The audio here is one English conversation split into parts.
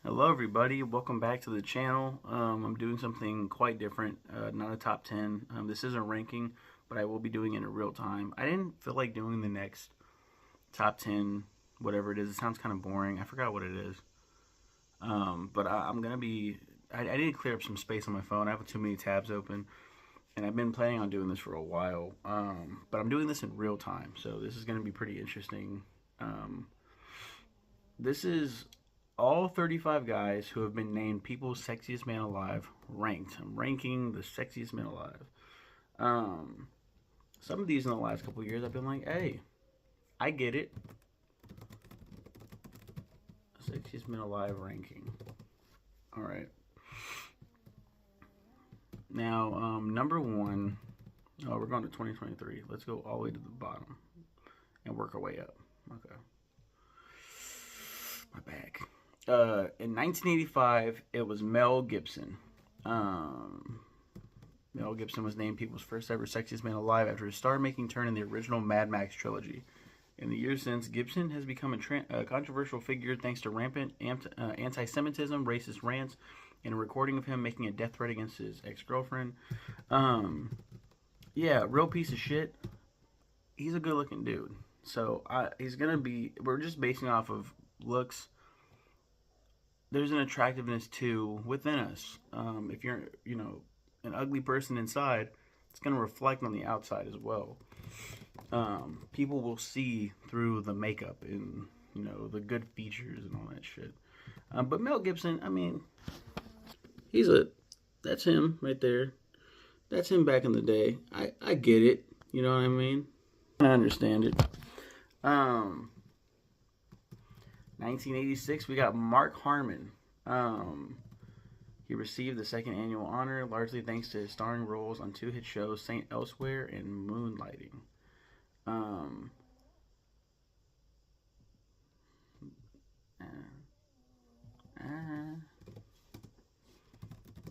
Hello everybody, welcome back to the channel. I'm doing something quite different, not a top 10. This isn't ranking, but I will be doing it in real time. I didn't feel like doing the next top 10, whatever it is. It sounds kind of boring. I forgot what it is. But I'm going to be, I need to clear up some space on my phone. I have too many tabs open, and I've been planning on doing this for a while. But I'm doing this in real time, so this is going to be pretty interesting. This is all 35 guys who have been named People's Sexiest Man Alive ranked. I'm ranking the sexiest men alive. Um, some of these in the last couple of years, I've been like, hey, I get it. Sexiest men alive ranking. All right. Now, number one. Oh, we're going to 2023. Let's go all the way to the bottom and work our way up. Okay. My bag. In 1985, it was Mel Gibson. Mel Gibson was named People's first ever sexiest man alive after his star-making turn in the original Mad Max trilogy. In the years since, Gibson has become a controversial figure thanks to rampant anti-Semitism, racist rants, and a recording of him making a death threat against his ex-girlfriend. Yeah, real piece of shit. He's a good-looking dude. So he's gonna be. We're just basing off of looks. There's an attractiveness too within us. If you're, an ugly person inside, it's going to reflect on the outside as well. People will see through the makeup and, the good features and all that shit. But Mel Gibson, I mean, that's him right there. That's him back in the day. I get it. You know what I mean? I understand it. 1986, we got Mark Harmon. He received the second annual honor, largely thanks to his starring roles on two hit shows, Saint Elsewhere and Moonlighting. You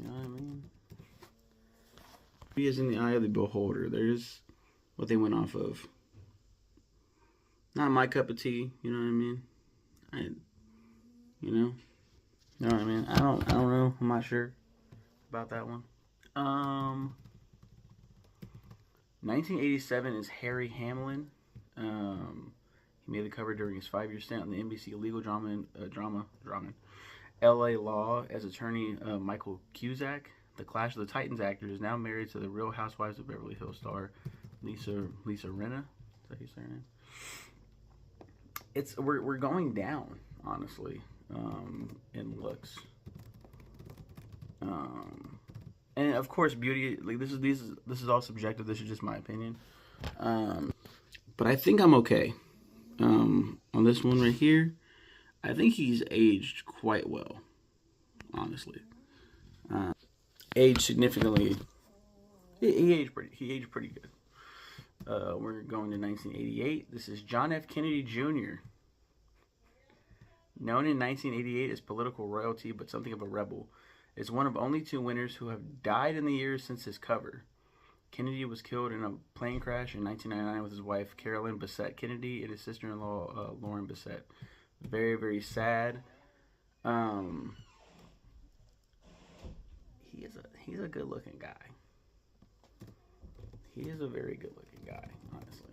know what I mean? He is in the eye of the beholder. There's what they went off of. Not my cup of tea, you know what I mean? You know what I mean? I don't know. I'm not sure about that one. 1987 is Harry Hamlin. He made the cover during his 5-year stint on the NBC legal drama L.A. Law as attorney Michael Cusack. The Clash of the Titans actor is now married to the Real Housewives of Beverly Hills star Lisa Rinna. Is that you say her name? We're going down, honestly, in looks. And of course, beauty. Like this is all subjective. This is just my opinion. But I think I'm okay. On this one right here, I think he's aged quite well. Honestly, aged significantly. He aged pretty good. We're going to 1988. This is John F. Kennedy Jr. Known in 1988 as political royalty, but something of a rebel, is one of only two winners who have died in the years since his cover. Kennedy was killed in a plane crash in 1999 with his wife Carolyn Bessette Kennedy and his sister-in-law Lauren Bessette. Very, very sad. He's a good-looking guy. He is a very good-looking guy, honestly.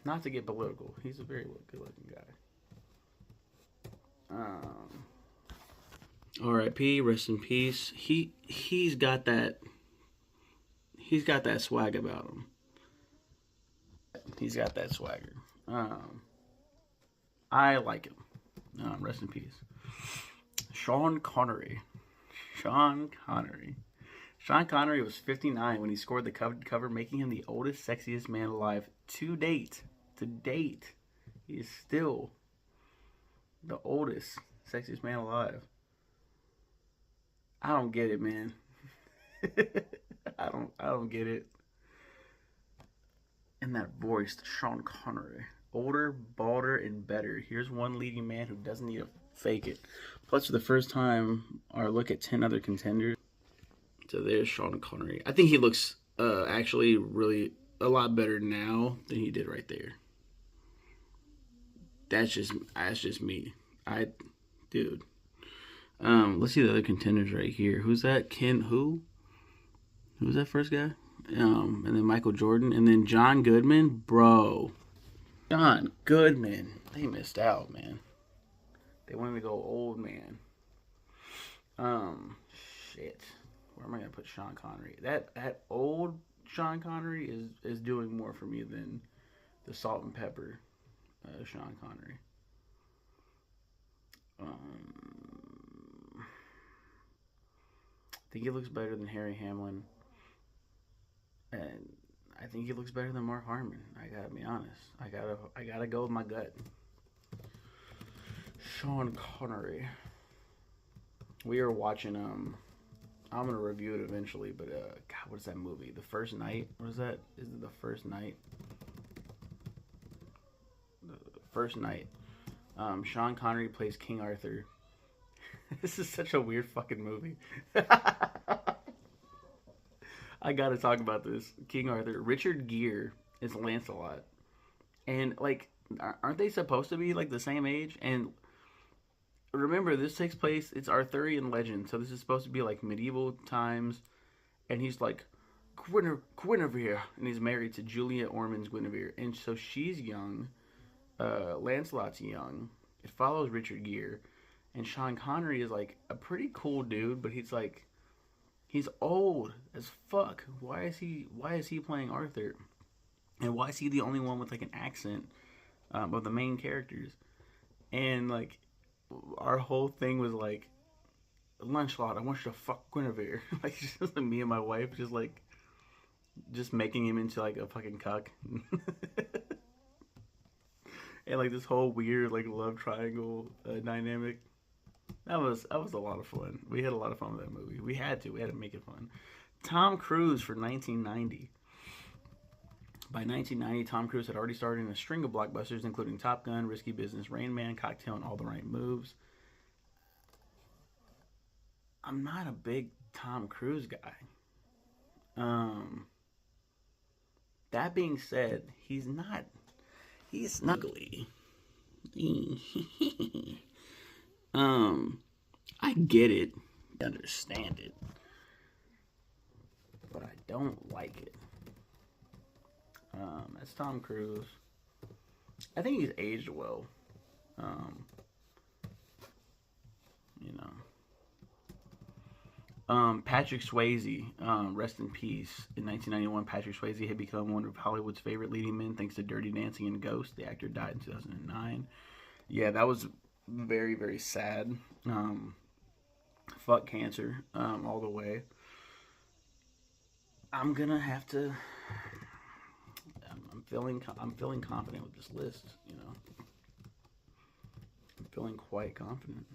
Not to get political, he's a very good-looking guy. R.I.P. Rest in peace. He's got that swag about him. He's got that swagger. I like him. Rest in peace. Sean Connery. Sean Connery was 59 when he scored the cover, making him the oldest, sexiest man alive to date. He is still the oldest, sexiest man alive. I don't get it, man. I don't get it. And that voice, Sean Connery. Older, balder, and better. Here's one leading man who doesn't need to fake it. Plus, for the first time, our look at 10 other contenders. So there's Sean Connery. I think he looks actually really a lot better now than he did right there. that's just me. Dude. Let's see the other contenders right here. Who's that? Who's that first guy? And then Michael Jordan, and then John Goodman, bro. John Goodman. They missed out, man. They wanted to go old man. Shit. Where am I gonna put Sean Connery? That old Sean Connery is doing more for me than the salt and pepper Sean Connery. I think he looks better than Harry Hamlin, and I think he looks better than Mark Harmon. I gotta be honest. I gotta go with my gut. Sean Connery. We are watching. I'm gonna review it eventually, but God, what is that movie? The First Night. What is that? Is it The First Night? The First Night. Sean Connery plays King Arthur. This is such a weird fucking movie. I gotta talk about this. King Arthur. Richard Gere is Lancelot. And, like, aren't they supposed to be, like, the same age? And remember, this takes place, it's Arthurian legend. So this is supposed to be, like, medieval times. And he's, like, Guinevere. And he's married to Julia Ormond's Guinevere. And so she's young. Lancelot's young. It follows Richard Gere. And Sean Connery is, like, a pretty cool dude, but he's, like, he's old as fuck. Why is he playing Arthur? And why is he the only one with, like, an accent of the main characters? And, like, our whole thing was, like, Lancelot, I want you to fuck Guinevere. Like, just me and my wife just making him into, like, a fucking cuck. And, like, this whole weird, like, love triangle dynamic. That was a lot of fun. We had a lot of fun with that movie. We had to make it fun. Tom Cruise for 1990. By 1990, Tom Cruise had already starred in a string of blockbusters, including Top Gun, Risky Business, Rain Man, Cocktail, and All the Right Moves. I'm not a big Tom Cruise guy. That being said, he's not ugly. I get it, I understand it, but I don't like it. That's Tom Cruise. I think he's aged well. Patrick Swayze, rest in peace. In 1991, Patrick Swayze had become one of Hollywood's favorite leading men thanks to Dirty Dancing and Ghost. The actor died in 2009. Yeah, that was very, very sad. Fuck cancer, all the way. I'm gonna have to. I'm feeling confident with this list. I'm feeling quite confident.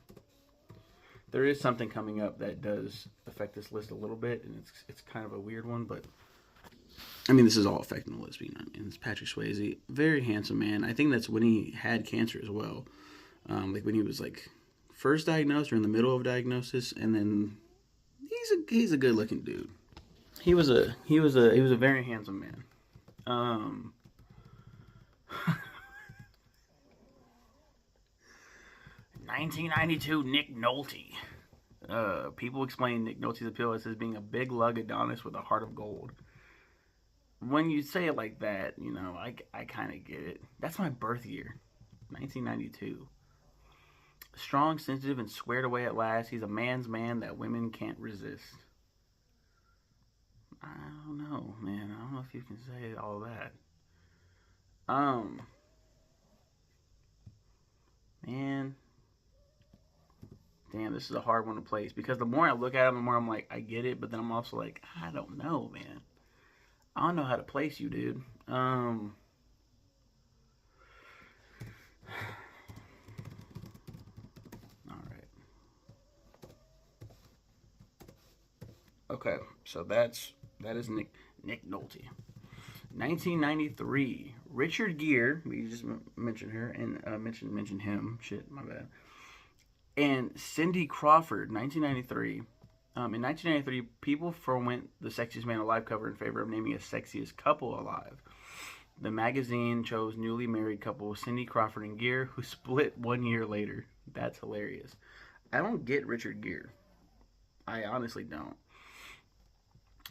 There is something coming up that does affect this list a little bit, and it's kind of a weird one, but I mean, this is all affecting the list. It's Patrick Swayze, very handsome man. I think that's when he had cancer as well. Like when he was like first diagnosed or in the middle of diagnosis, and then he's a good looking dude. He was a very handsome man. 1992 Nick Nolte. People explain Nick Nolte's appeal as being a big lug Adonis with a heart of gold. When you say it like that, I kind of get it. That's my birth year, 1992. Strong, sensitive, and squared away at last, he's a man's man that women can't resist. I don't know, man. I don't know if you can say all that. Man. Damn, this is a hard one to place. Because the more I look at him, the more I'm like, I get it. But then I'm also like, I don't know, man. I don't know how to place you, dude. Alright. Okay, so that is Nick Nolte. 1993, Richard Gere. We just mentioned her and mentioned him. Shit, my bad. And Cindy Crawford, 1993. In 1993, people forwent the Sexiest Man Alive cover in favor of naming a sexiest couple alive. The magazine chose newly married couple Cindy Crawford and Gere, who split 1 year later. That's hilarious. I don't get Richard Gere. I honestly don't.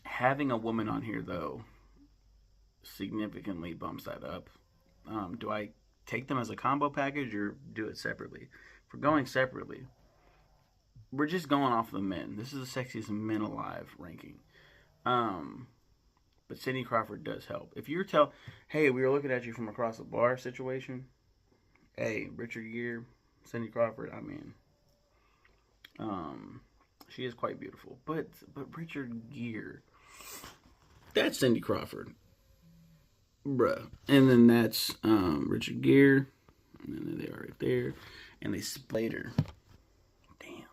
Having a woman on here, though, significantly bumps that up. Do I take them as a combo package or do it separately? If we're going separately, we're just going off the men. This is the sexiest men alive ranking. But Cindy Crawford does help. If you're hey, we were looking at you from across the bar situation. Hey, Richard Gere, Cindy Crawford. I mean, she is quite beautiful. But Richard Gere, that's Cindy Crawford, bruh. And then that's Richard Gere, and then they are right there, and they splayed her. Damn.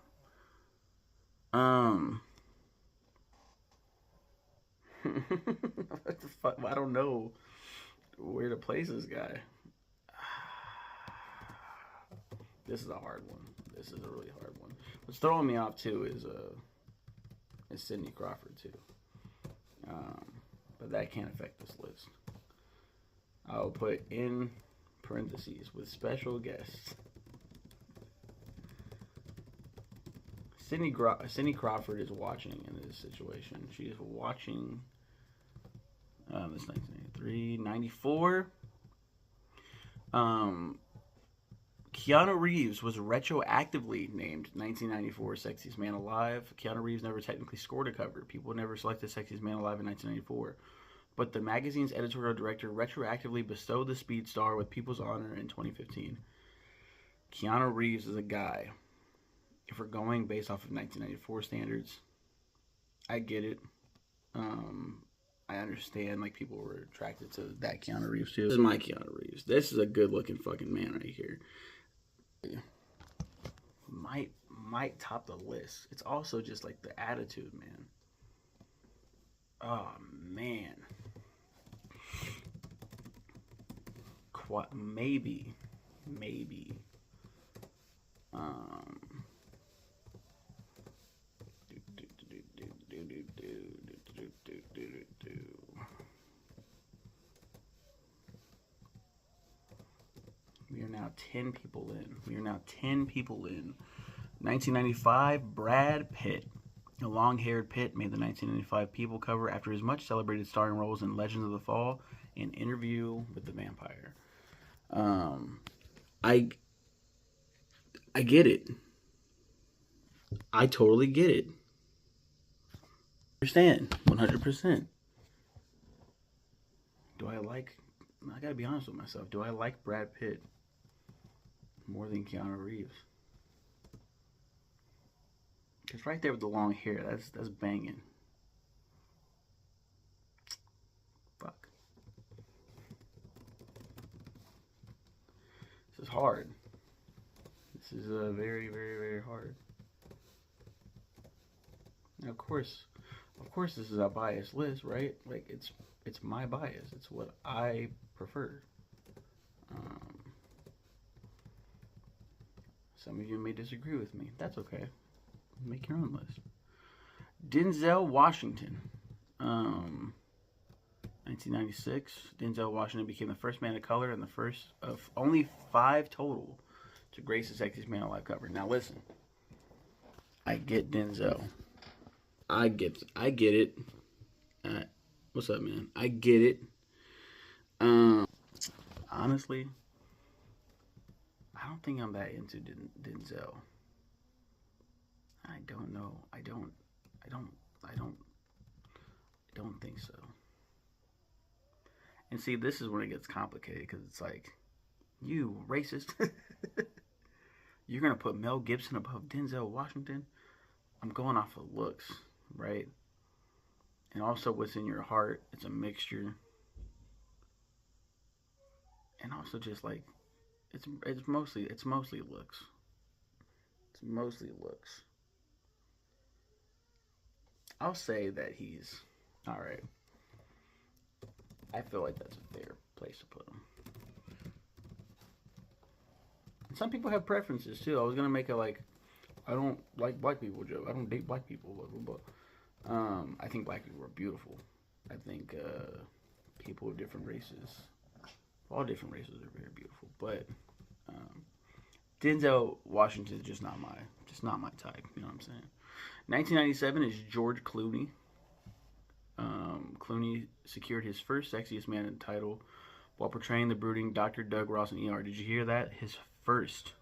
What the fuck? I don't know where to place this guy. This is a hard one. This is a really hard one. What's throwing me off too is Cindy Crawford too. But that can't affect this list. I'll put in parentheses with special guests. Cindy Crawford is watching in this situation. She is watching. This 1993, 94. Keanu Reeves was retroactively named 1994 Sexiest Man Alive. Keanu Reeves never technically scored a cover. People never selected Sexiest Man Alive in 1994. But the magazine's editorial director retroactively bestowed the speed star with People's Honor in 2015. Keanu Reeves is a guy. If we're going based off of 1994 standards, I get it. I understand, like, people were attracted to that Keanu Reeves too. This is my Keanu Reeves. This is a good-looking fucking man right here. Might top the list. It's also just like the attitude, man. Oh man. Maybe. We are now 10 people in. 1995, Brad Pitt. A long-haired Pitt made the 1995 People cover after his much-celebrated starring roles in Legends of the Fall and Interview with the Vampire. I get it. I totally get it. Understand, 100%. I gotta be honest with myself. Do I like Brad Pitt more than Keanu Reeves? Because right there with the long hair, that's banging. Fuck. This is hard. This is very, very, very hard. Now, of course, this is a biased list, right? Like, it's my bias. It's what I prefer. Some of you may disagree with me. That's okay. Make your own list. Denzel Washington. 1996. Denzel Washington became the first man of color and the first of only 5 total to grace the Sexiest Man Alive cover. Now listen. I get Denzel. I get it. What's up, man? I get it. Honestly, I don't think I'm that into Denzel. I don't know. I don't think so. And see, this is when it gets complicated because it's like, you racist. You're gonna put Mel Gibson above Denzel Washington? I'm going off of looks, right? And also what's in your heart. It's a mixture. And also just like, it's mostly looks. It's mostly looks. I'll say that he's alright. I feel like that's a fair place to put him. And some people have preferences too. I was gonna make a I don't like black people joke. I don't date black people, but I think black people are beautiful. I think people of different races All different races are very beautiful, but Denzel Washington is just not my type. You know what I'm saying? 1997 is George Clooney. Clooney secured his first Sexiest Man title while portraying the brooding Dr. Doug Ross in ER. Did you hear that? His first.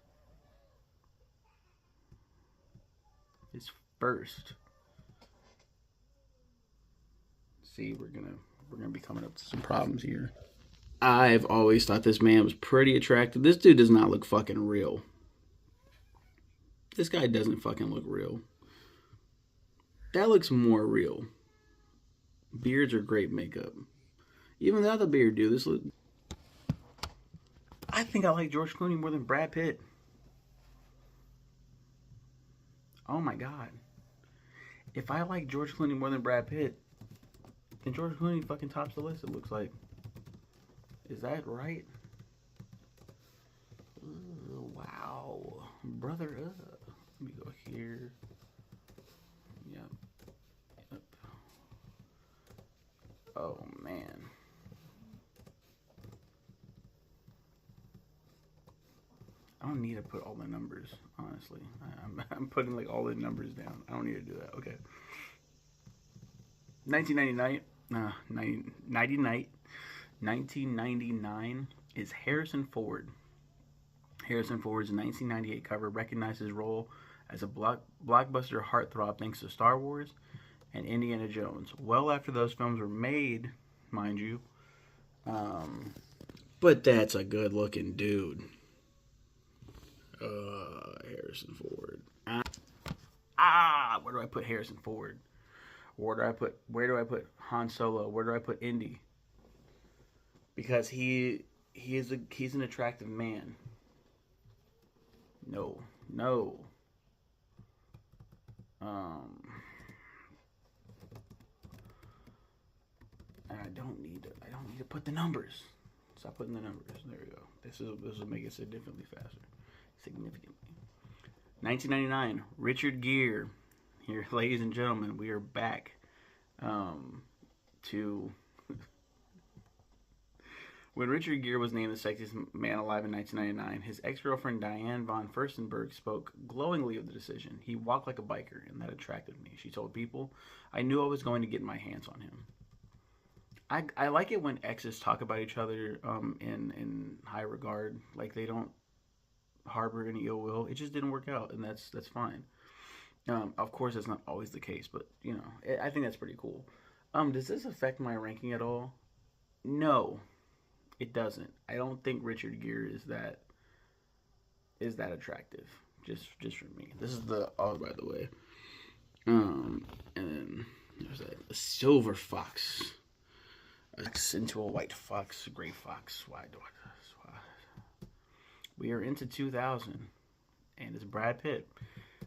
See, we're gonna be coming up to some problems here. I've always thought this man was pretty attractive. This dude does not look fucking real. This guy doesn't fucking look real. That looks more real. Beards are great makeup. Even the other beard, dude. This look. I think I like George Clooney more than Brad Pitt. Oh my god. If I like George Clooney more than Brad Pitt, then George Clooney fucking tops the list, it looks like. Is that right? Ooh, wow. Brother, let me go here. Yep. Oh, man. I don't need to put all the numbers, honestly. I'm putting like all the numbers down. I don't need to do that. Okay. 1999 is Harrison Ford. Harrison Ford's 1998 cover recognized his role as a blockbuster heartthrob thanks to Star Wars and Indiana Jones. Well after those films were made, mind you. But that's a good looking dude. Harrison Ford. Where do I put Harrison Ford? Where do I put Han Solo? Where do I put Indy? Because he's an attractive man. No. And I don't need to put the numbers. Stop putting the numbers. There we go. This will make it significantly faster. 1999, Richard Gere. Here, ladies and gentlemen, we are back to when Richard Gere was named the sexiest man alive in 1999. His ex-girlfriend Diane von Furstenberg spoke glowingly of the decision. He walked like a biker, and that attracted me. She told People, "I knew I was going to get my hands on him." I like it when exes talk about each other in high regard, like they don't harbor any ill will. It just didn't work out, and that's fine. Of course, that's not always the case, but you know, I think that's pretty cool. Does this affect my ranking at all? No, it doesn't. I don't think Richard Gere is that attractive. Just for me. This is the by the way. And then there's a silver fox. Into a white fox, gray fox. Why do I? We are into 2000, and it's Brad Pitt.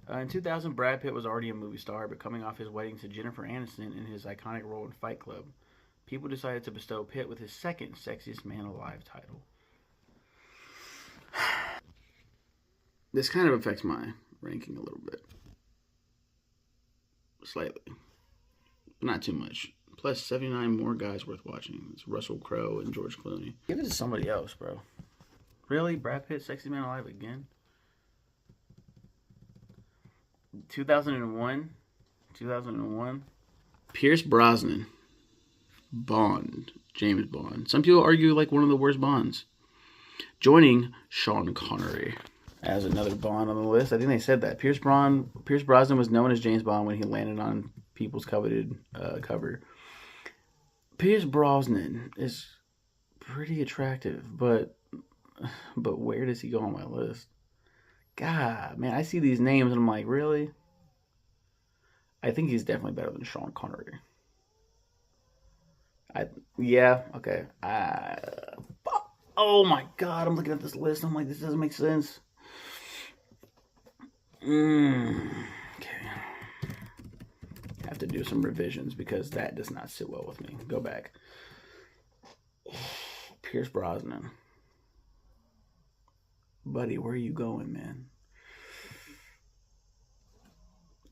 In 2000, Brad Pitt was already a movie star, but coming off his wedding to Jennifer Aniston in his iconic role in Fight Club, people decided to bestow Pitt with his second Sexiest Man Alive title. This kind of affects my ranking a little bit. Slightly. But not too much. Plus, 79 more guys worth watching. It's Russell Crowe and George Clooney. Give it to somebody else, bro. Really? Brad Pitt, Sexy Man Alive again? 2001. Pierce Brosnan. Bond. James Bond. Some people argue like one of the worst Bonds. Joining Sean Connery as another Bond on the list. I think they said that. Pierce Brosnan was known as James Bond when he landed on People's coveted cover. Pierce Brosnan is pretty attractive, but where does he go on my list? God, man, I see these names and I'm like, really? I think he's definitely better than Sean Connery. Yeah, okay. Oh my God, I'm looking at this list. I'm like, this doesn't make sense. Okay. Have to do some revisions because that does not sit well with me. Go back. Pierce Brosnan. Buddy, where are you going, man?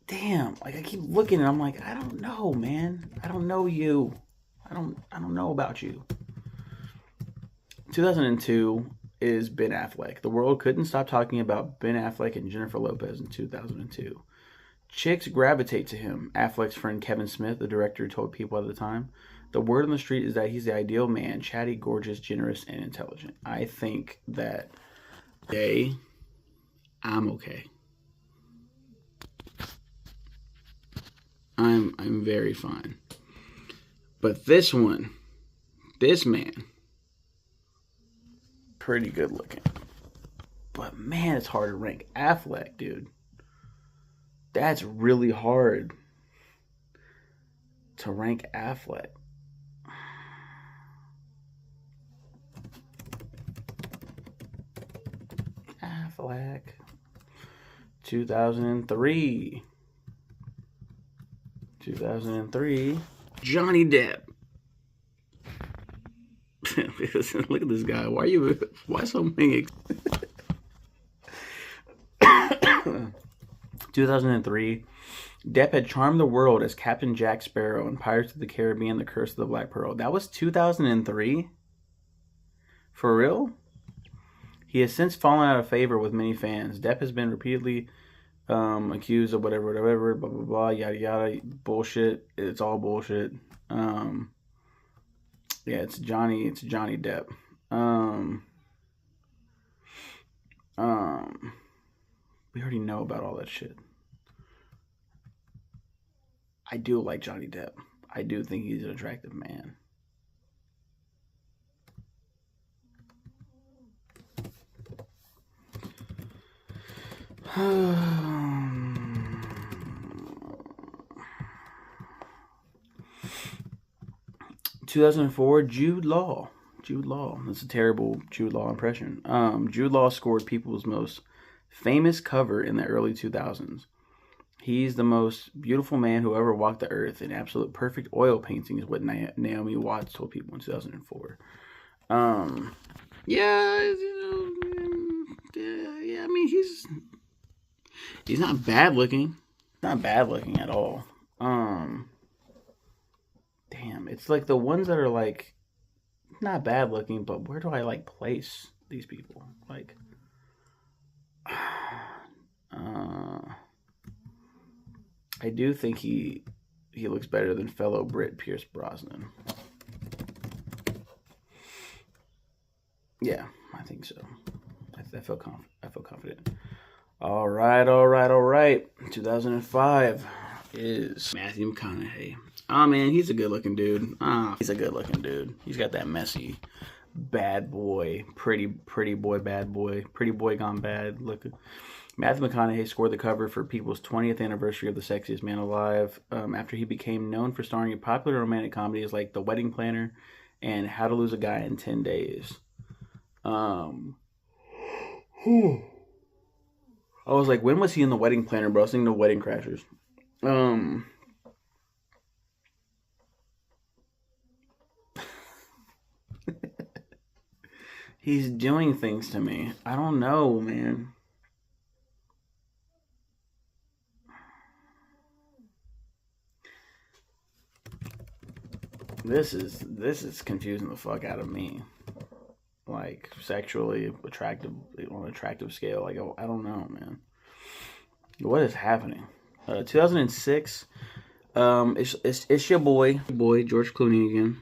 Damn, like I keep looking and I'm like, I don't know, man. I don't know you. I don't know about you. 2002 is Ben Affleck. The world couldn't stop talking about Ben Affleck and Jennifer Lopez in 2002. Chicks gravitate to him. Affleck's friend Kevin Smith, the director, told People at the time, "The word on the street is that he's the ideal man, chatty, gorgeous, generous, and intelligent." I think that I'm okay. I'm very fine. But this man, pretty good looking. But man, it's hard to rank Affleck, dude. That's really hard to rank Affleck. Affleck. 2003. Johnny Depp. Look at this guy. Why so many? 2003. Depp had charmed the world as Captain Jack Sparrow in Pirates of the Caribbean: The Curse of the Black Pearl. That was 2003? For real? He has since fallen out of favor with many fans. Depp has been repeatedly accused of whatever, blah, blah, blah, yada, yada, bullshit. It's all bullshit. Yeah, it's Johnny Depp. We already know about all that shit. I do like Johnny Depp. I do think he's an attractive man. (2004) Jude Law. That's a terrible Jude Law impression. Jude Law scored People's most famous cover in the early 2000s. He's the most beautiful man who ever walked the earth. An absolute perfect oil painting is what Naomi Watts told People in 2004. Yeah, I mean, he's not bad looking. Not bad looking at all. Damn, it's like the ones that are like not bad looking, but where do I like place these people? Like, I do think he looks better than fellow Brit Pierce Brosnan. Yeah, I think so. I feel confident. All right. 2005 is Matthew McConaughey. Oh man, he's a good-looking dude. He's got that messy, bad boy, pretty boy, bad boy, pretty boy gone bad look. Matthew McConaughey scored the cover for People's 20th anniversary of The Sexiest Man Alive after he became known for starring in popular romantic comedies like The Wedding Planner and How to Lose a Guy in 10 Days. I was like, when was he in The Wedding Planner, bro? I was thinking The Wedding Crashers. He's doing things to me. I don't know, man. This is confusing the fuck out of me. Like, sexually attractive, on an attractive scale. Like, I don't know, man. What is happening? 2006. It's your boy George Clooney again.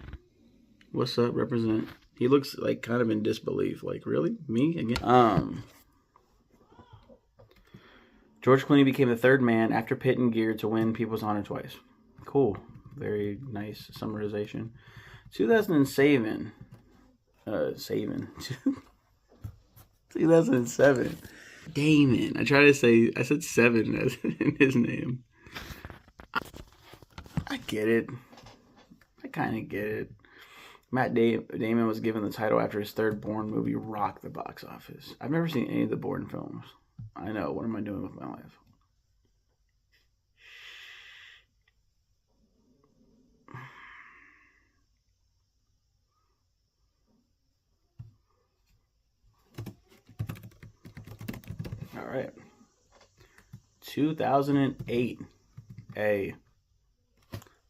What's up? Represent. He looks like kind of in disbelief. Like, really? Me again? George Clooney became the third man after Pitt and Gere to win People's Honor twice. Cool. Very nice summarization. 2007. 2007. Damon. I said 7 as in his name. I get it. I kind of get it. Matt Damon was given the title after his third Bourne movie rocked the box office. I've never seen any of the Bourne films. I know. What am I doing with my life? All right. 2008.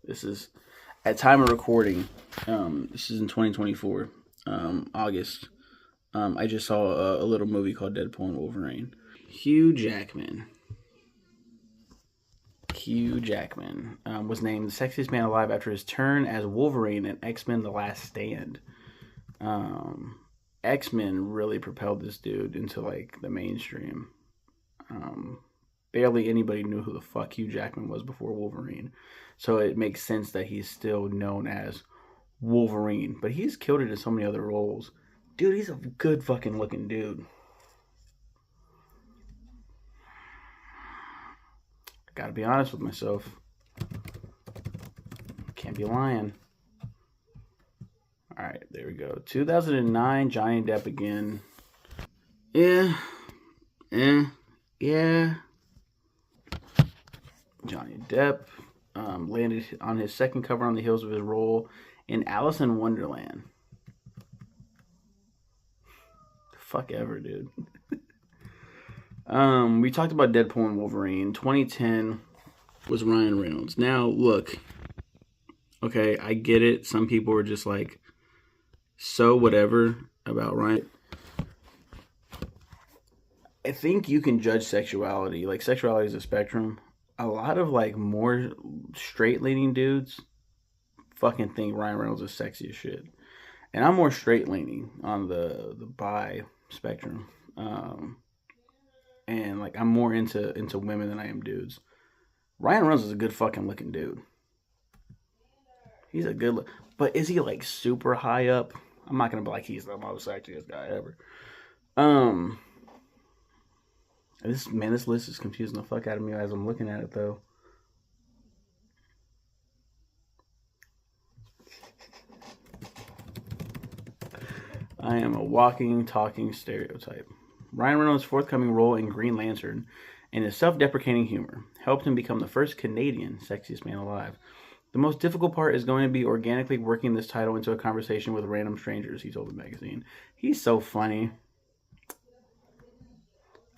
This is at time of recording. This is in 2024, August. I just saw a little movie called Deadpool and Wolverine. Hugh Jackman. Hugh Jackman was named the sexiest man alive after his turn as Wolverine in X-Men: The Last Stand. X-Men really propelled this dude into like the mainstream. Barely anybody knew who the fuck Hugh Jackman was before Wolverine, so it makes sense that he's still known as Wolverine. But he's killed it in so many other roles. Dude, he's a good fucking looking dude. Gotta be honest with myself. Can't be lying. Alright, there we go. 2009, Johnny Depp again. Yeah. Johnny Depp landed on his second cover on the heels of his role in Alice in Wonderland. Fuck ever, dude. We talked about Deadpool and Wolverine. 2010 was Ryan Reynolds. Now, look. Okay, I get it. Some people are just like, so whatever about Ryan. I think you can judge sexuality. Like, sexuality is a spectrum. A lot of, like, more straight-leaning dudes fucking think Ryan Reynolds is sexy as shit. And I'm more straight-leaning on the bi spectrum. And, like, I'm more into women than I am dudes. Ryan Reynolds is a good fucking looking dude. He's a good look. But is he, like, super high up? I'm not going to be like he's the most sexiest guy ever. This list is confusing the fuck out of me as I'm looking at it, though. I am a walking, talking stereotype. Ryan Reynolds' forthcoming role in Green Lantern and his self-deprecating humor helped him become the first Canadian sexiest man alive. The most difficult part is going to be organically working this title into a conversation with random strangers, he told the magazine. He's so funny.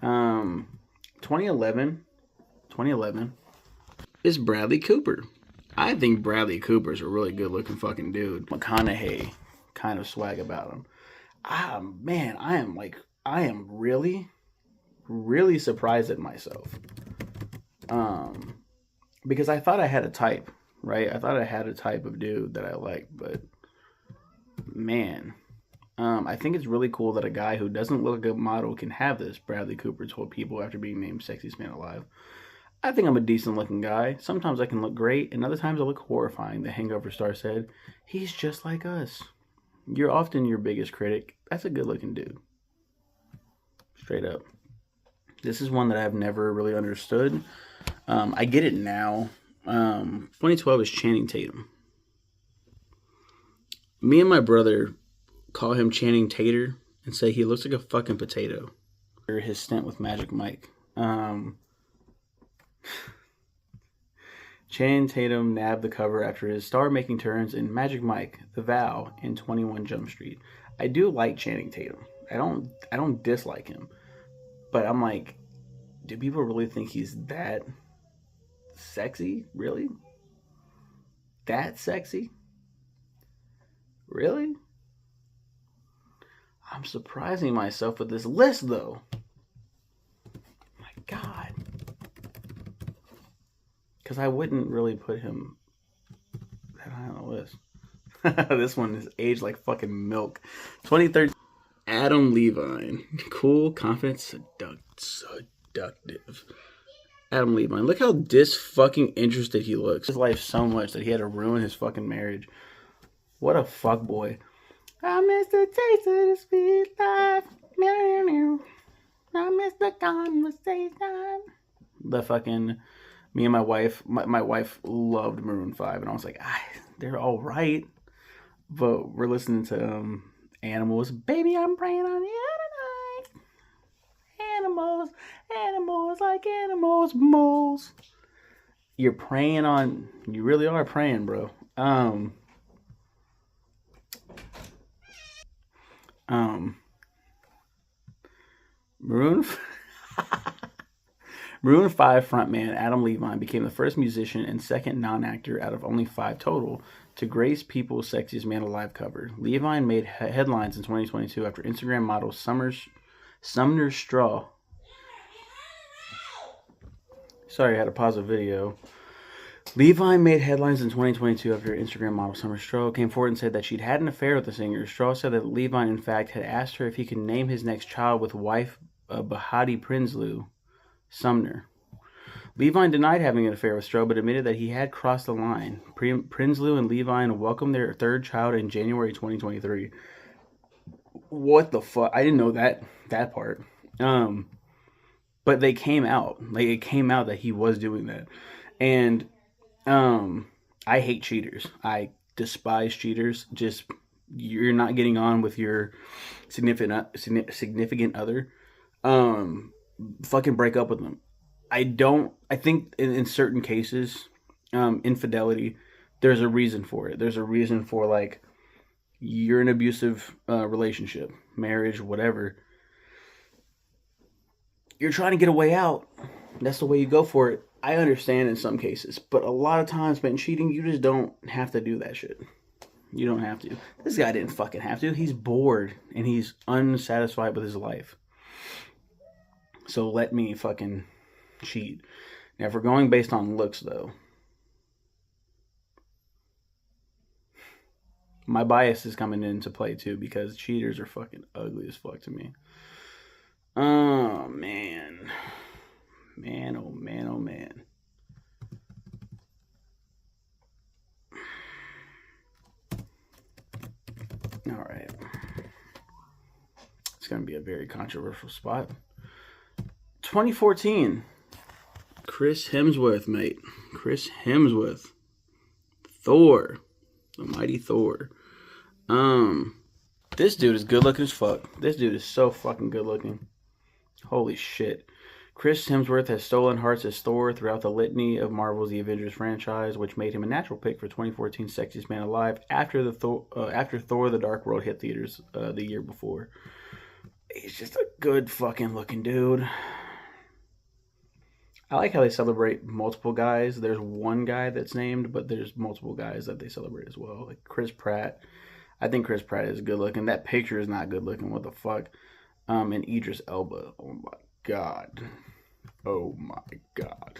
2011 is Bradley Cooper. I think Bradley Cooper's a really good looking fucking dude. McConaughey kind of swag about him. Man, I am really, really surprised at myself. Because I thought I had a type, right? I thought I had a type of dude that I liked, but man, I think it's really cool that a guy who doesn't look like a model can have this, Bradley Cooper told People after being named Sexiest Man Alive. I think I'm a decent looking guy. Sometimes I can look great, and other times I look horrifying, the Hangover star said. He's just like us. You're often your biggest critic. That's a good looking dude. Straight up. This is one that I've never really understood. I get it now. 2012 is Channing Tatum. Me and my brother call him Channing Tater and say he looks like a fucking potato. His stint with Magic Mike. Channing Tatum nabbed the cover after his star-making turns in Magic Mike, The Vow, and 21 Jump Street. I do like Channing Tatum. I don't dislike him. But I'm like, do people really think he's that sexy? Really? That sexy? Really? I'm surprising myself with this list, though. My God. Because I wouldn't really put him that high on the list. This one is aged like fucking milk. 2013. Adam Levine. Cool, confident, seductive. Adam Levine. Look how dis-fucking interested he looks. His life so much that he had to ruin his fucking marriage. What a fuckboy. I miss the taste of the sweet life. I miss the conversation. The fucking... Me and my wife, my wife loved Maroon 5, and I was like, they're all right. But we're listening to Animals. Baby, I'm praying on you tonight. Animals like animals, moles. You're praying on, you really are praying, bro. Maroon 5 frontman Adam Levine became the first musician and second non-actor out of only 5 total to grace People's Sexiest Man Alive cover. Levine made headlines in 2022 after Instagram model Sumner Straw. Sorry, I had to pause the video. Levine made headlines in 2022 after Instagram model Summer Straw came forward and said that she'd had an affair with the singer. Straw said that Levine, in fact, had asked her if he could name his next child with wife Bahati Prinsloo Sumner. Levine denied having an affair with Straw, but admitted that he had crossed the line. Prinsloo and Levine welcomed their third child in January 2023. What the fuck? I didn't know that part. But they came out. Like, it came out that he was doing that. And I hate cheaters. I despise cheaters. Just, you're not getting on with your significant other. Fucking break up with them. I think in certain cases, infidelity, there's a reason for it. There's a reason for, like, you're in an abusive relationship, marriage, whatever. You're trying to get a way out. That's the way you go for it. I understand in some cases, but a lot of times, man, cheating, you just don't have to do that shit. You don't have to. This guy didn't fucking have to. He's bored and he's unsatisfied with his life. So let me fucking cheat. Now, if we're going based on looks, though, my bias is coming into play too, because cheaters are fucking ugly as fuck to me. Oh, man. Man, oh, man, oh, man. All right. It's going to be a very controversial spot. 2014. Chris Hemsworth, mate. Chris Hemsworth. Thor. The mighty Thor. This dude is good looking as fuck. This dude is so fucking good looking. Holy shit. Chris Hemsworth has stolen hearts as Thor throughout the litany of Marvel's The Avengers franchise, which made him a natural pick for 2014 Sexiest Man Alive after Thor: The Dark World hit theaters the year before. He's just a good fucking looking dude. I like how they celebrate multiple guys. There's one guy that's named, but there's multiple guys that they celebrate as well. Like Chris Pratt. I think Chris Pratt is good looking. That picture is not good looking. What the fuck? And Idris Elba. Oh my god. Oh my god.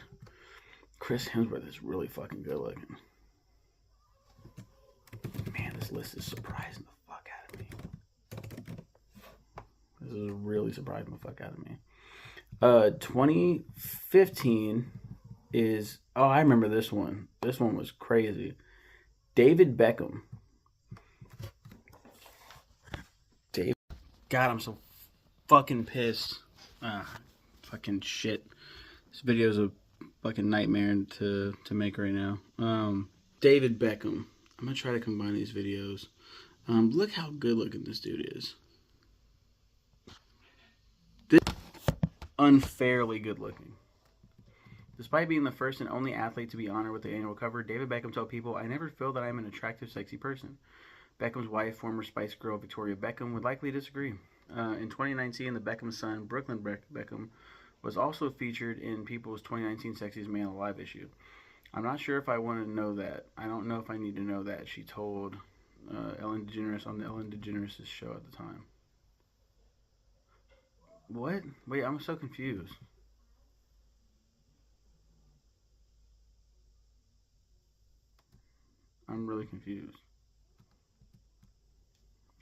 Chris Hemsworth is really fucking good looking. Man, this list is surprising the fuck out of me. This is really surprising the fuck out of me. 2015 is... Oh, I remember this one. This one was crazy. David Beckham. God, I'm so fucking pissed. Fucking shit. This video is a fucking nightmare to make right now. David Beckham. I'm gonna try to combine these videos. Look how good looking this dude is. This unfairly good looking. Despite being the first and only athlete to be honored with the annual cover, David Beckham told people, "I never feel that I'm an attractive, sexy person." Beckham's wife, former Spice Girl Victoria Beckham, would likely disagree. In 2019, the Beckham son, Brooklyn Beckham, was also featured in People's 2019 Sexiest Man Alive issue. "I'm not sure if I want to know that. I don't know if I need to know that," she told Ellen DeGeneres on the Ellen DeGeneres show at the time. What? Wait, I'm so confused. I'm really confused.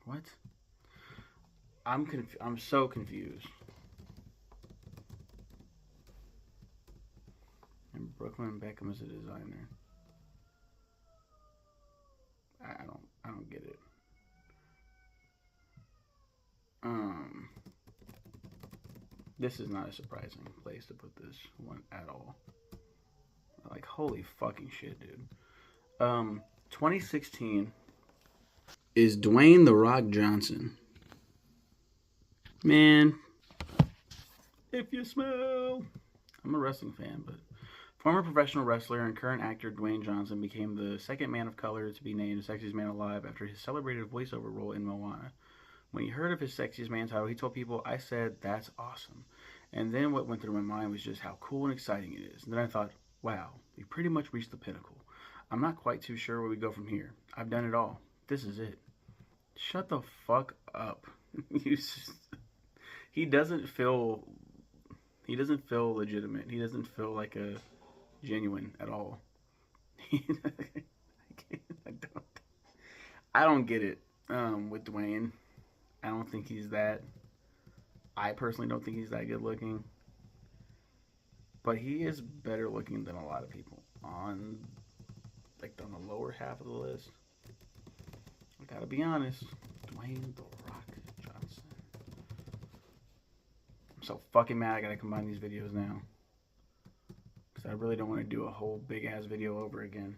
What? I'm so confused. And Brooklyn Beckham is a designer. I don't get it. This is not a surprising place to put this one at all. Like, holy fucking shit, dude. 2016 is Dwayne "The Rock" Johnson. Man, if you smell. I'm a wrestling fan, but former professional wrestler and current actor Dwayne Johnson became the second man of color to be named Sexiest Man Alive after his celebrated voiceover role in Moana. When he heard of his Sexiest Man title, he told people, "I said, that's awesome." And then what went through my mind was just how cool and exciting it is. And then I thought, wow, we pretty much reached the pinnacle. I'm not quite too sure where we go from here. I've done it all. This is it. Shut the fuck up. He doesn't feel legitimate. He doesn't feel like a genuine at all. I don't get it with Dwayne. I don't think he's that. I personally don't think he's that good looking. But he is better looking than a lot of people on the lower half of the list. I gotta be honest. Dwayne The Rock Johnson. I'm so fucking mad I gotta combine these videos now. Because I really don't want to do a whole big ass video over again.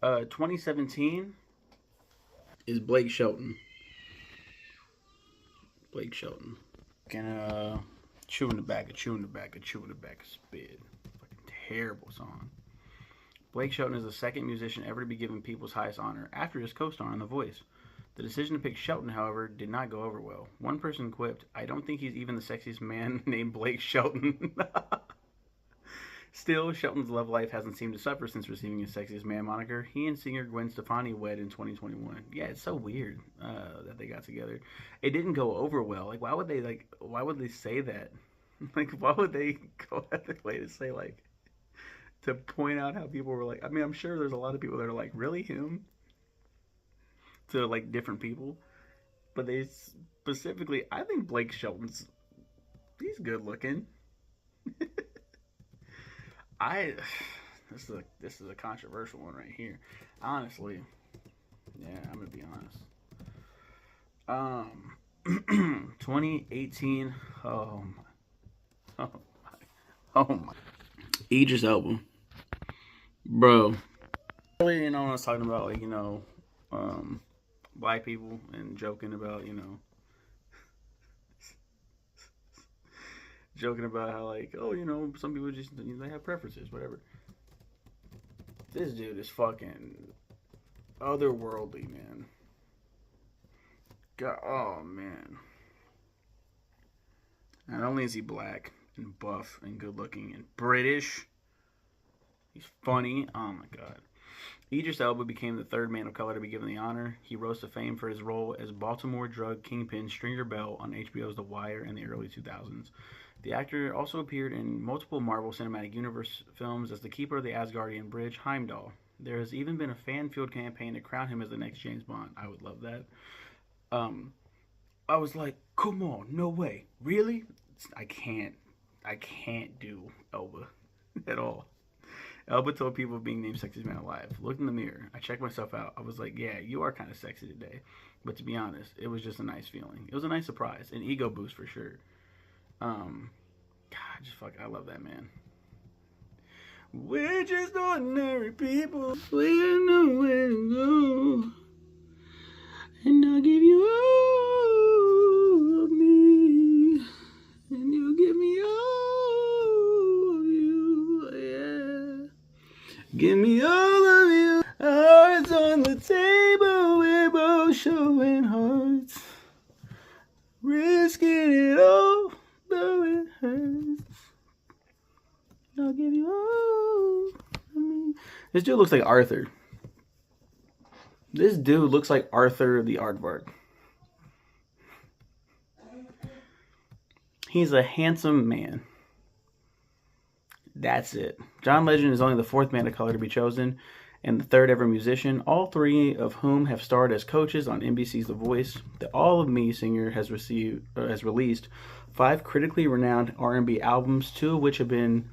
2017 is Blake Shelton. Blake Shelton. And chewing the back, chewing the back, chewing the back, spit. Fucking terrible song. Blake Shelton is the second musician ever to be given people's highest honor after his co-star on The Voice. The decision to pick Shelton, however, did not go over well. One person quipped, "I don't think he's even the sexiest man named Blake Shelton." Still, Shelton's love life hasn't seemed to suffer since receiving his sexiest man moniker. He and singer Gwen Stefani wed in 2021. Yeah, it's so weird that they got together. It didn't go over well. Like, why would they say that? Like, why would they go out their way to say, like, to point out how people were like, I mean, I'm sure there's a lot of people that are like, really, him? To, like, different people. But they specifically, I think Blake Shelton's, he's good looking. This is a controversial one right here. Honestly, yeah, I'm gonna be honest. 2018. Oh my. Idris album, bro. Really, I was talking about, like, black people and joking about, joking about how, like, oh, some people just, they have preferences, whatever. This dude is fucking otherworldly, man. God, oh, man. Not only is he black and buff and good looking and British, he's funny. Oh, my God. Idris Elba became the third man of color to be given the honor. He rose to fame for his role as Baltimore drug kingpin Stringer Bell on HBO's The Wire in the early 2000s. The actor also appeared in multiple Marvel Cinematic Universe films as the keeper of the Asgardian bridge, Heimdall. There has even been a fan-fueled campaign to crown him as the next James Bond. I would love that. I was like, come on, no way. Really? I can't do Elba at all. Elba told people of being named Sexiest Man Alive. Looked in the mirror. I checked myself out. I was like, yeah, you are kind of sexy today. But to be honest, it was just a nice feeling. It was a nice surprise. An ego boost for sure. God, I love that man. We're just ordinary people. We don't know where to go. And I'll give you all of me. And you'll give me all of you. Yeah. Give me all of you. Hearts on the table. We're both showing hearts. Risking it all, though it hurts. I'll give you all of me. This dude looks like Arthur. This dude looks like Arthur the Aardvark. He's a handsome man. That's it. John Legend is only the fourth man of color to be chosen and the third ever musician, all three of whom have starred as coaches on NBC's The Voice. The All of Me singer has released 5 critically renowned R&B albums, 2 of which have been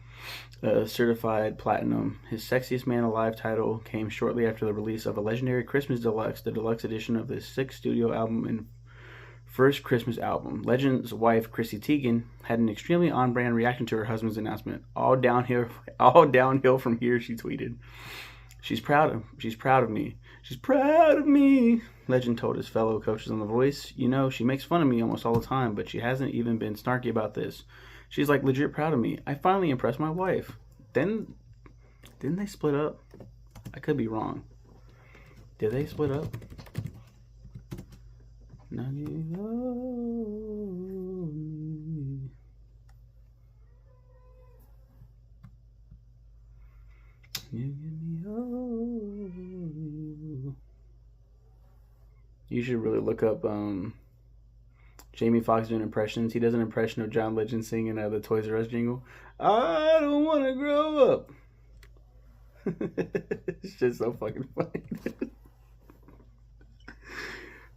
certified platinum. His Sexiest Man Alive title came shortly after the release of a legendary Christmas Deluxe, the deluxe edition of his 6th studio album and first Christmas album. Legend's wife, Chrissy Teigen, had an extremely on-brand reaction to her husband's announcement. All downhill from here, she tweeted. She's proud of me. She's proud of me, Legend told his fellow coaches on The Voice. She makes fun of me almost all the time, but she hasn't even been snarky about this. She's like legit proud of me. I finally impressed my wife. Didn't they split up? I could be wrong. Did they split up? You should really look up Jamie Foxx doing impressions. He does an impression of John Legend singing the Toys R Us jingle. I don't want to grow up. It's just so fucking funny.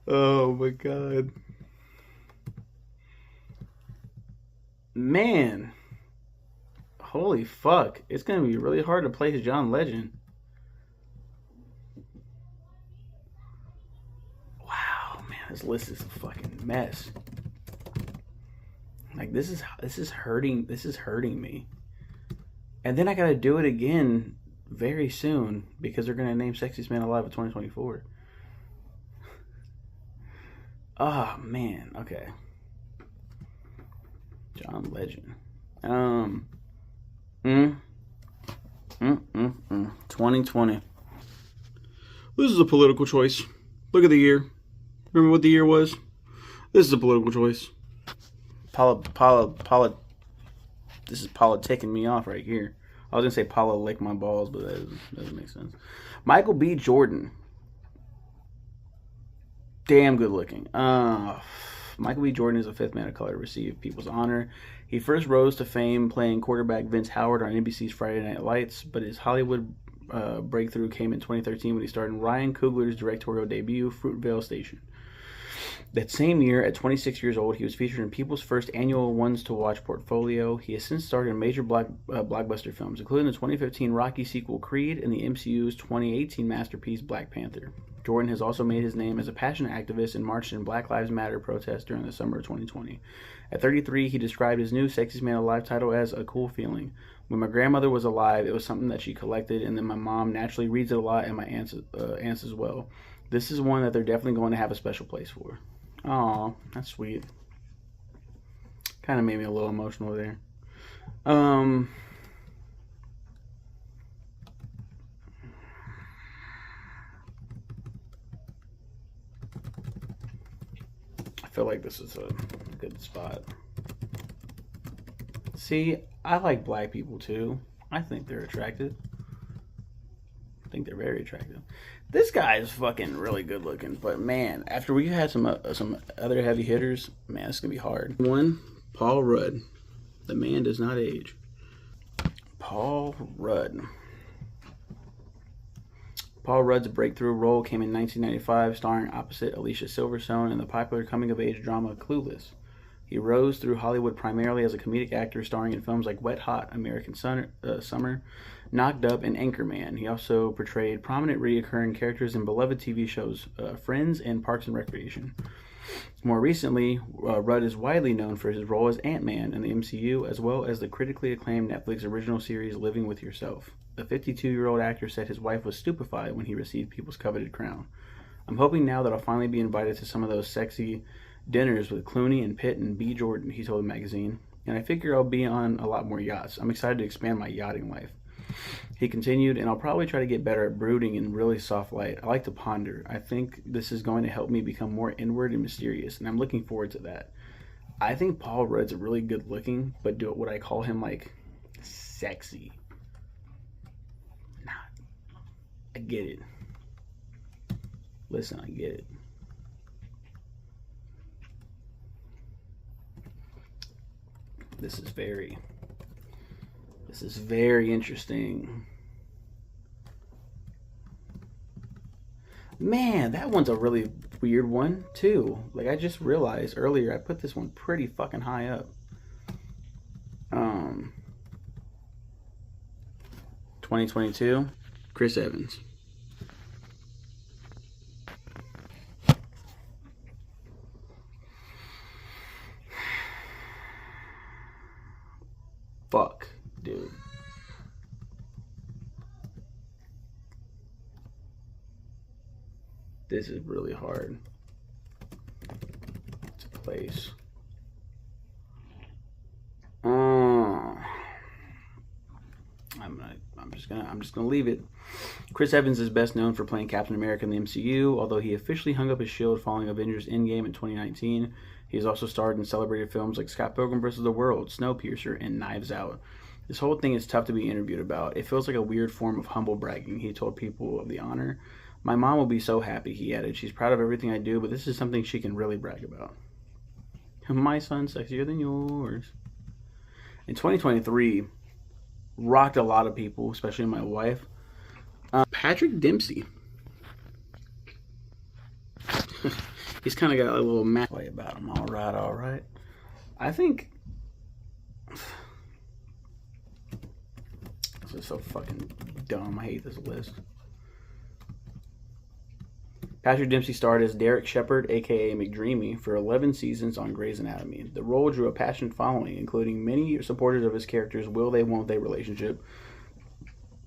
Oh my god. Man. Holy fuck. It's going to be really hard to place John Legend. Wow, man, this list is a fucking mess. Like this is hurting me. And then I got to do it again very soon because they're going to name Sexiest Man Alive of 2024. Oh, man. Okay. John Legend. 2020. This is a political choice. Look at the year. Remember what the year was? This is a political choice. This is politicking me off right here. I was going to say Paula lick my balls, but that doesn't make sense. Michael B. Jordan. Damn good looking. Michael B. Jordan is the fifth man of color to receive People's Honor. He first rose to fame playing quarterback Vince Howard on NBC's Friday Night Lights, but his Hollywood breakthrough came in 2013 when he starred in Ryan Coogler's directorial debut, Fruitvale Station. That same year, at 26 years old, he was featured in People's first annual Ones to Watch portfolio. He has since starred in major blockbuster films, including the 2015 Rocky sequel Creed and the MCU's 2018 masterpiece Black Panther. Jordan has also made his name as a passionate activist and marched in Black Lives Matter protests during the summer of 2020. At 33, he described his new Sexiest Man Alive title as a cool feeling. When my grandmother was alive, it was something that she collected, and then my mom naturally reads it a lot, and my aunts as well. This is one that they're definitely going to have a special place for. Aw, that's sweet. Kind of made me a little emotional there. I feel like this is a good spot. See, I like black people too. I think they're attractive. I think they're very attractive. This guy is fucking really good looking, but man, after we had some other heavy hitters, man, it's gonna be hard. One, Paul Rudd. The man does not age. Paul Rudd. Paul Rudd's breakthrough role came in 1995, starring opposite Alicia Silverstone in the popular coming-of-age drama Clueless. He rose through Hollywood primarily as a comedic actor, starring in films like Wet Hot, American Summer, Knocked Up, and Anchorman. He also portrayed prominent recurring characters in beloved TV shows Friends and Parks and Recreation. More recently, Rudd is widely known for his role as Ant-Man in the MCU, as well as the critically acclaimed Netflix original series Living with Yourself. The 52-year-old actor said his wife was stupefied when he received People's coveted crown. I'm hoping now that I'll finally be invited to some of those sexy dinners with Clooney and Pitt and B. Jordan, he told the magazine. And I figure I'll be on a lot more yachts. I'm excited to expand my yachting life. He continued, and I'll probably try to get better at brooding in really soft light. I like to ponder. I think this is going to help me become more inward and mysterious, and I'm looking forward to that. I think Paul Rudd's really good looking, but would I call him like sexy? Nah. I get it. Listen, I get it. This is very interesting. Man, that one's a really weird one too. Like I just realized earlier I put this one pretty fucking high up. 2022, Chris Evans. Fuck, dude. This is really hard to place. I'm just gonna leave it. Chris Evans is best known for playing Captain America in the MCU, although he officially hung up his shield following Avengers Endgame in 2019. He has also starred in celebrated films like Scott Pilgrim vs. the World, Snowpiercer, and Knives Out. This whole thing is tough to be interviewed about. It feels like a weird form of humble bragging, he told People of the Honor. My mom will be so happy, he added. She's proud of everything I do, but this is something she can really brag about. My son's sexier than yours. In 2023, rocked a lot of people, especially my wife. Patrick Dempsey. He's kind of got a little mad way about him. All right, all right. I think this is so fucking dumb. I hate this list. Patrick Dempsey starred as Derek Shepard, aka McDreamy, for 11 seasons on Grey's Anatomy. The role drew a passionate following, including many supporters of his character's will they won't they relationship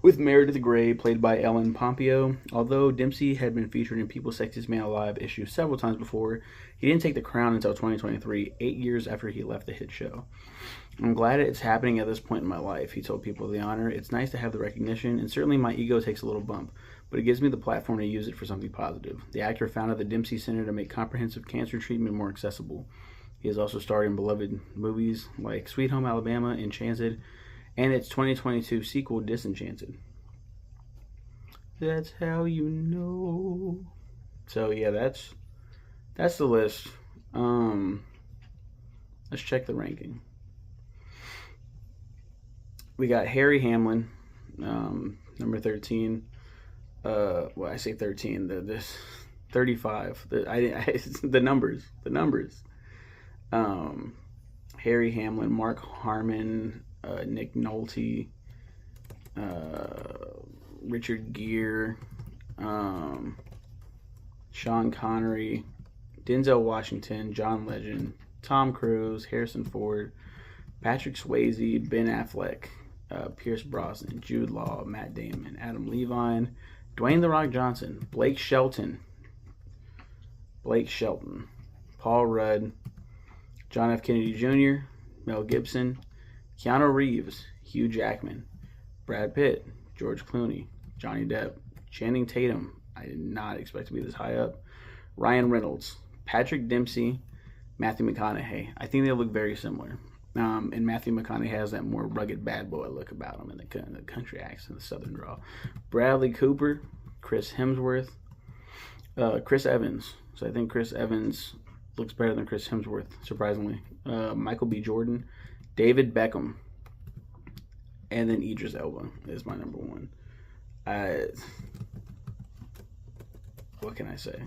with Meredith Grey, played by Ellen Pompeo. Although Dempsey had been featured in People's Sexiest Man Alive issues several times before, he didn't take the crown until 2023, 8 years after he left the hit show. I'm glad it's happening at this point in my life, he told People of the Honor. It's nice to have the recognition, and certainly my ego takes a little bump, but it gives me the platform to use it for something positive. The actor founded the Dempsey Center to make comprehensive cancer treatment more accessible. He has also starred in beloved movies like Sweet Home Alabama, Enchanted, and its 2022 sequel, Disenchanted. That's how you know. So yeah, that's the list. Let's check the ranking. We got Harry Hamlin, number 13. Well, I say 13. This 35. The numbers. Harry Hamlin, Mark Harmon, Nick Nolte, Richard Gere, Sean Connery, Denzel Washington, John Legend, Tom Cruise, Harrison Ford, Patrick Swayze, Ben Affleck, Pierce Brosnan, Jude Law, Matt Damon, Adam Levine, Dwayne The Rock Johnson, Blake Shelton, Paul Rudd, John F. Kennedy Jr., Mel Gibson, Keanu Reeves, Hugh Jackman, Brad Pitt, George Clooney, Johnny Depp, Channing Tatum. I did not expect to be this high up. Ryan Reynolds, Patrick Dempsey, Matthew McConaughey. I think they look very similar. And Matthew McConaughey has that more rugged bad boy look about him in the country accent, the southern drawl. Bradley Cooper, Chris Hemsworth, Chris Evans. So I think Chris Evans looks better than Chris Hemsworth, surprisingly. Michael B. Jordan, David Beckham, and then Idris Elba is my number one. What can I say?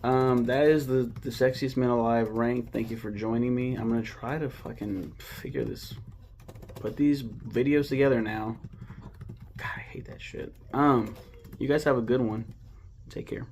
That is the Sexiest Man Alive rank. Thank you for joining me. I'm going to try to fucking put these videos together now. God, I hate that shit. You guys have a good one. Take care.